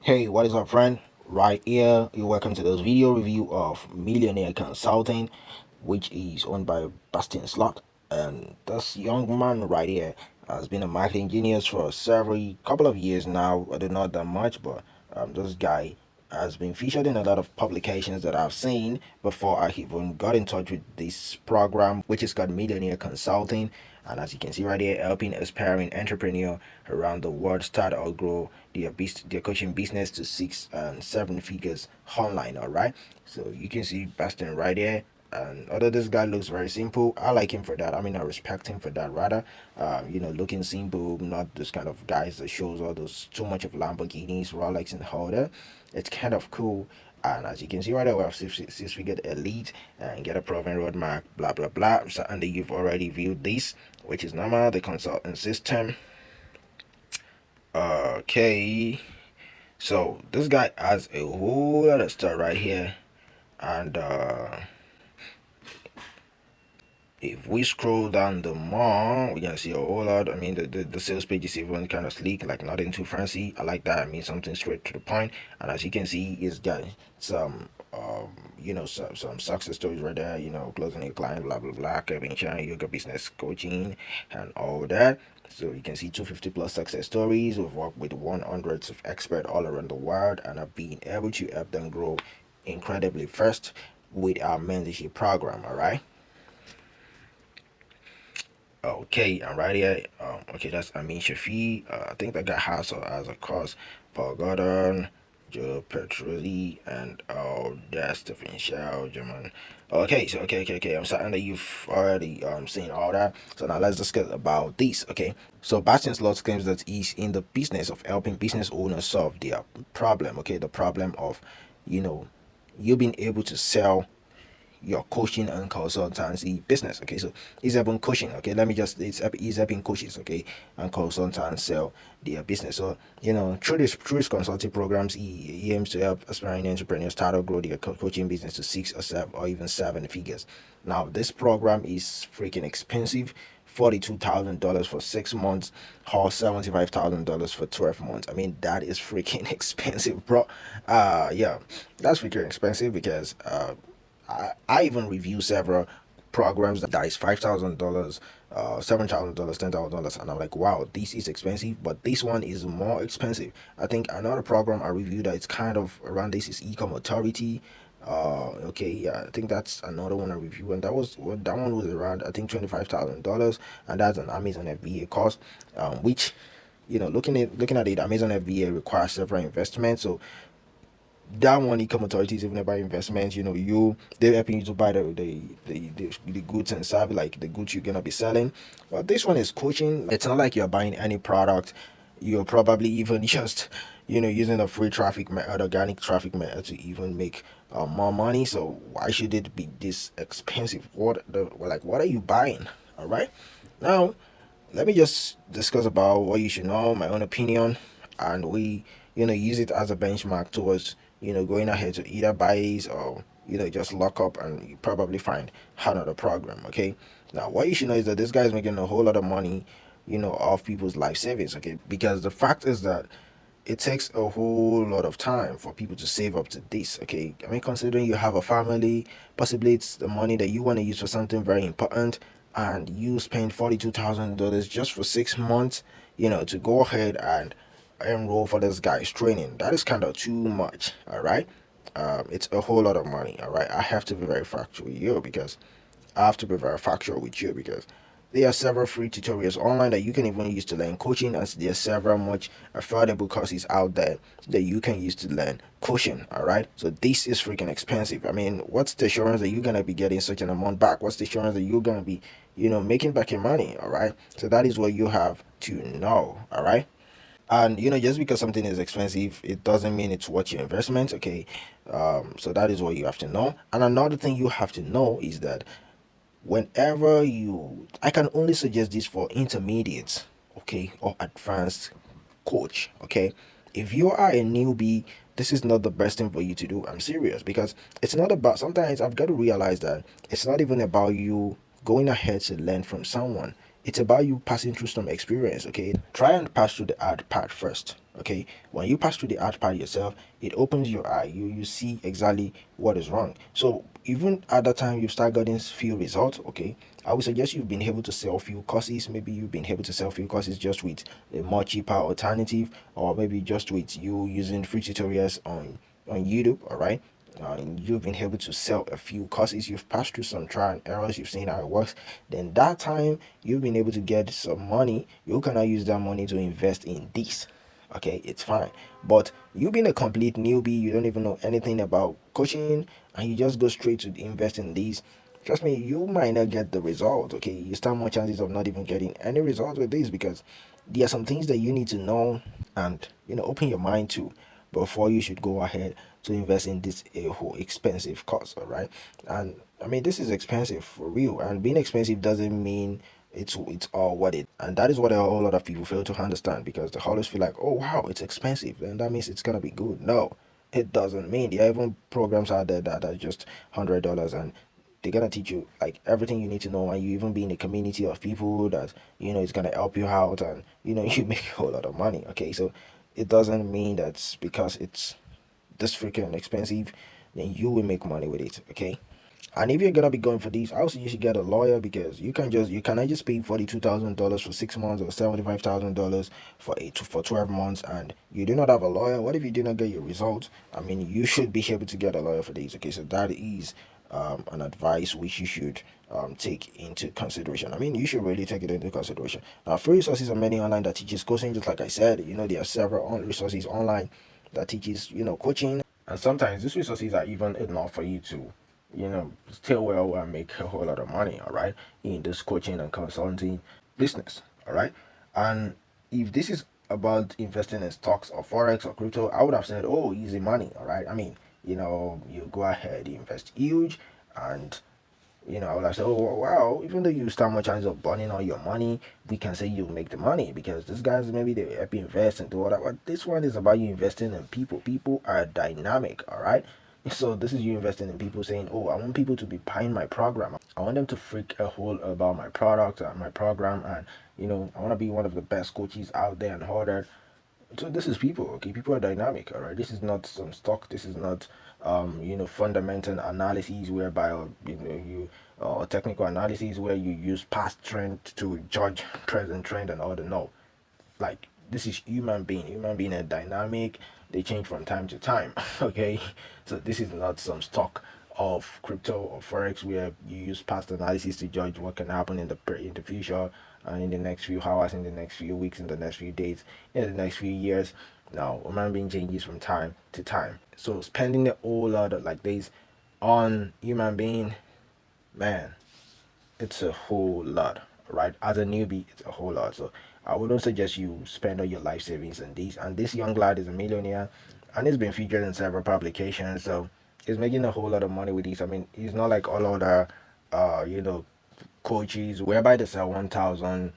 Hey, what is up, friend? Right here, you're welcome to this video review of Millionaire Consulting, which is owned by Bastiaan Slot. And this young man right here has been a marketing genius for several couple of years now. I do not that much, but this guy has been featured in a lot of publications that I've seen before I even got in touch with this program, which is called Millionaire Consulting. And as you can see right here, helping aspiring entrepreneur around the world start or grow their coaching business to 6 and 7 figures online. All right, so you can see Bastian right here. And although this guy looks very simple, I like him for that. I mean, I respect him for that. Rather, looking simple, not those kind of guys that shows all those too much of Lamborghinis, Rolex, and all that. It's kind of cool. And as you can see right there, we have six-figure elite and get a proven roadmap, blah blah blah. So, and you've already viewed this, which is normal, the consultant system. Okay, so this guy has a whole lot of stuff right here, and if we scroll down the more, we can see a whole lot. I mean, the sales page is even kind of sleek, like nothing too fancy. I like that. I mean, something straight to the point. And as you can see, it's got some, some success stories right there. Closing a client, blah blah blah, Kevin Chan, yoga business coaching, and all that. So you can see 250 plus success stories. We've worked with 100s of experts all around the world, and have been able to help them grow incredibly first with our mentorship program. All right. Okay, I'm right here. Okay, that's Amin Shafi. I think that guy has as a course Paul Gordon, Joe Petrelli, and that's Stephen Shaw, German. Okay. I'm certain that you've already seen all that. So now let's discuss about this. Okay, so Bastian Slot claims that he's in the business of helping business owners solve their problem. Okay, the problem of, you know, you being able to sell your coaching and consultancy business. Okay, so he's helping coaching. Okay, let me just he's helping coaches. Okay, and consultants sell their business. So through his consulting programs, he aims to help aspiring entrepreneurs start or grow their coaching business to 6 or 7 Now this program is freaking expensive. $42,000 for 6 months or $75,000 for 12 months. I mean, that is freaking expensive, bro. Yeah, that's freaking expensive because I even review several programs that is $5,000, $7,000, $10,000, and I'm like, wow, this is expensive, but this one is more expensive. I think another program I reviewed that it's kind of around this is Ecom Authority. Okay, yeah, I think that's another one I reviewed, and that one was around I think $25,000, and that's an Amazon FBA course, which looking at it, Amazon FBA requires several investments, so that one income authorities even about investments, they're helping you to buy the goods and service, like the goods you're gonna be selling. But this one is coaching. It's not like you're buying any product. You're probably even just using a free traffic method, organic traffic method, to even make more money. So why should it be this expensive? What are you buying? All right, now let me just discuss about what you should know, my own opinion, and we, use it as a benchmark towards, going ahead to either buy it or, just lock up and you probably find another program. Okay. Now, what you should know is that this guy is making a whole lot of money, off people's life savings. Okay. Because the fact is that it takes a whole lot of time for people to save up to this. Okay, I mean, considering you have a family, possibly it's the money that you want to use for something very important, and you spend $42,000 just for 6 months, to go ahead and enroll for this guy's training. That is kind of too much. All right, it's a whole lot of money. All right, I have to be very factual with you because there are several free tutorials online that you can even use to learn coaching, and there are several much affordable courses out there that you can use to learn coaching. All right, so this is freaking expensive. I mean, what's the assurance that you're gonna be getting such an amount back? What's the assurance that you're gonna be, making back your money? All right, so that is what you have to know. All right. And just because something is expensive, it doesn't mean it's worth your investment. Okay, so that is what you have to know. And another thing you have to know is that whenever I can only suggest this for intermediates, okay, or advanced coach. Okay, if you are a newbie, this is not the best thing for you to do. I'm serious, because it's not about, sometimes I've got to realize that it's not even about you going ahead to learn from someone. it's about you passing through some experience. Okay, try and pass through the hard part first. Okay, when you pass through the hard part yourself, it opens your eye. You see exactly what is wrong. So even at that time you start getting few results. Okay, I would suggest you've been able to sell few courses. Maybe you've been able to sell few courses just with a more cheaper alternative, or maybe just with you using free tutorials on YouTube. All right, and you've been able to sell a few courses, you've passed through some trial and errors, you've seen how it works, then that time you've been able to get some money, you cannot use that money to invest in this. Okay, it's fine. But you being a complete newbie, you don't even know anything about coaching, and you just go straight to invest in these. Trust me, you might not get the result. Okay, you stand more chances of not even getting any result with this, because there are some things that you need to know and open your mind to before you should go ahead to invest in this a whole expensive course. All right, and I mean this is expensive for real, and being expensive doesn't mean it's all what it, and that is what a whole lot of people fail to understand, because they always feel like, oh wow, it's expensive and that means it's gonna be good. No, it doesn't mean. There are even programs out there that are just $100, and they're gonna teach you like everything you need to know, and you even be in a community of people that is gonna help you out, and you make a whole lot of money. Okay, so it doesn't mean that because it's this freaking expensive, then you will make money with it. Okay. And if you're gonna be going for these, I also you should get a lawyer, because you cannot just pay $42,000 for 6 months, or $75,000 for 12 months, and you do not have a lawyer. What if you do not get your results? I mean, you should be able to get a lawyer for these. Okay, so that is an advice which you should take into consideration. I mean, you should really take it into consideration. Now, free resources are many online that teaches coaching. Just like I said, there are several resources online that teaches coaching, and sometimes these resources are even enough for you to still well and make a whole lot of money, all right, in this coaching and consulting business, all right. And if this is about investing in stocks or forex or crypto, I would have said, oh, easy money, all right. I mean, you go ahead, you invest huge, and I would have said, oh wow, even though you stand more chance of burning all your money, we can say you make the money, because these guys maybe they help you invest and do all that. But this one is about you investing in people. People are dynamic, all right. So this is you investing in people, saying, oh, I want people to be buying my program. I want them to freak a hole about my product and my program, and I want to be one of the best coaches out there and all that. So this is people. Okay, people are dynamic. All right, this is not some stock. This is not fundamental analyses whereby you technical analyses where you use past trend to judge present trend and all the. No, like this is human being are dynamic, they change from time to time. Okay, so this is not some stock of crypto or forex where you use past analysis to judge what can happen in the future, and in the next few hours, in the next few weeks, in the next few days, in the next few years. Now human being changes from time to time, so spending a whole lot of like this on human being, man, it's a whole lot, right? As a newbie, it's a whole lot. So I wouldn't suggest you spend all your life savings on these. And this young lad is a millionaire, and he's been featured in several publications. So he's making a whole lot of money with these. I mean, he's not like all other, coaches whereby they sell 1,000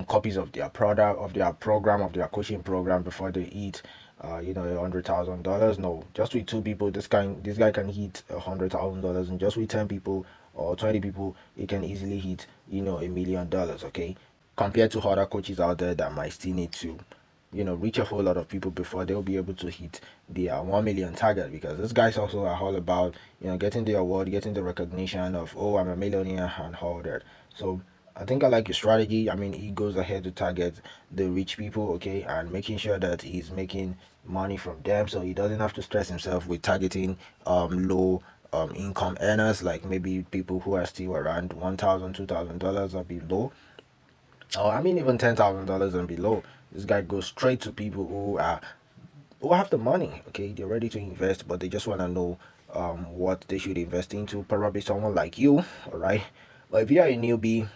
copies of their product, of their program, of their coaching program before they eat. $100,000. No, just with two people, this guy can hit $100,000, and just with 10 people or 20 people, he can easily hit $1 million. Okay, compared to other coaches out there that might still need to reach a whole lot of people before they'll be able to hit the 1 million target, because these guys also are all about getting the award, getting the recognition of, oh, I'm a millionaire and all that. So I think I like your strategy. I mean, he goes ahead to target the rich people, okay, and making sure that he's making money from them, so he doesn't have to stress himself with targeting low income earners, like maybe people who are still around $1,000, $2,000 or below, or I mean even $10,000 and below. This guy goes straight to people who have the money. Okay, they're ready to invest, but they just want to know what they should invest into. Probably someone like you, all right. But if you are a newbie,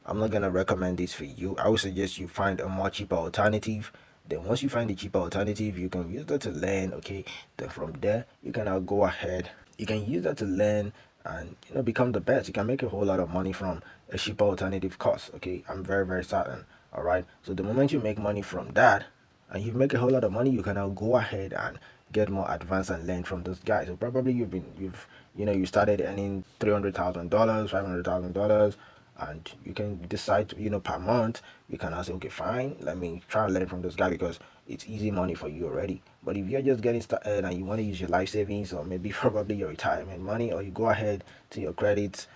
I'm not gonna recommend this for you. I would suggest you find a more cheaper alternative. Then once you find the cheaper alternative, you can use that to learn. Okay, then from there you can now go ahead. You can use that to learn and become the best. You can make a whole lot of money from a cheaper alternative course. Okay, I'm very very certain. All right. So the moment you make money from that, and you make a whole lot of money, you can now go ahead and get more advanced and learn from those guys. So probably you started earning $300,000, $500,000, and you can decide to, per month you can say, okay, fine, let me try and learn from this guy because it's easy money for you already. But if you're just getting started and you want to use your life savings or maybe probably your retirement money, or you go ahead to your credit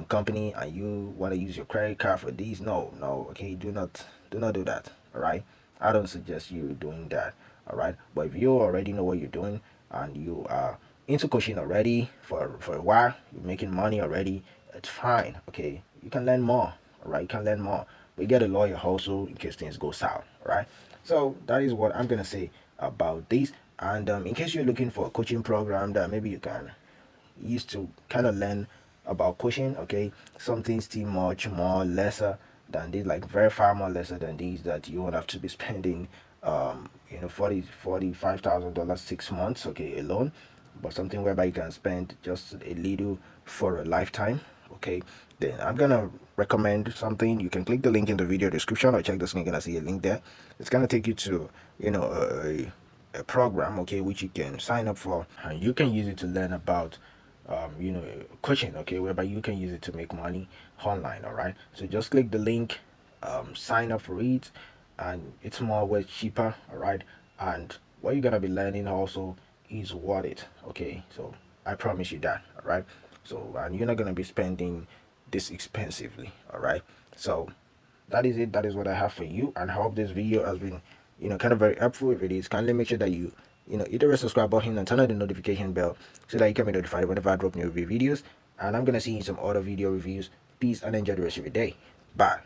company and you want to use your credit card for these, no, okay, do not do that. All right, I don't suggest you doing that. All right, but if you already know what you're doing and you are into coaching already for a while, you're making money already, it's fine. Okay, you can learn more. All right, you can learn more, but you get a lawyer also in case things go south. All right, so that is what I'm gonna say about this. And in case you're looking for a coaching program that maybe you can used to kind of learn about coaching, okay, something still much more lesser than this, like very far more lesser than these, that you won't have to be spending 45,000 dollars 6 months, okay, alone, but something whereby you can spend just a little for a lifetime. Okay, then I'm gonna recommend something. You can click the link in the video description or check this link and I see a link there. It's gonna take you to a program, okay, which you can sign up for and you can use it to learn about coaching, okay, whereby you can use it to make money online. All right, so just click the link, sign up for it, and it's more way cheaper. All right, and what you're gonna be learning also is worth it. Okay, so I promise you that. All right, so and you're not gonna be spending this expensively. All right, so that is it. That is what I have for you, and I hope this video has been kind of very helpful. If it is, kindly make sure that you hit the subscribe button and turn on the notification bell so that you can be notified whenever I drop new review videos. And I'm gonna see you in some other video reviews. Peace and enjoy the rest of your day. Bye.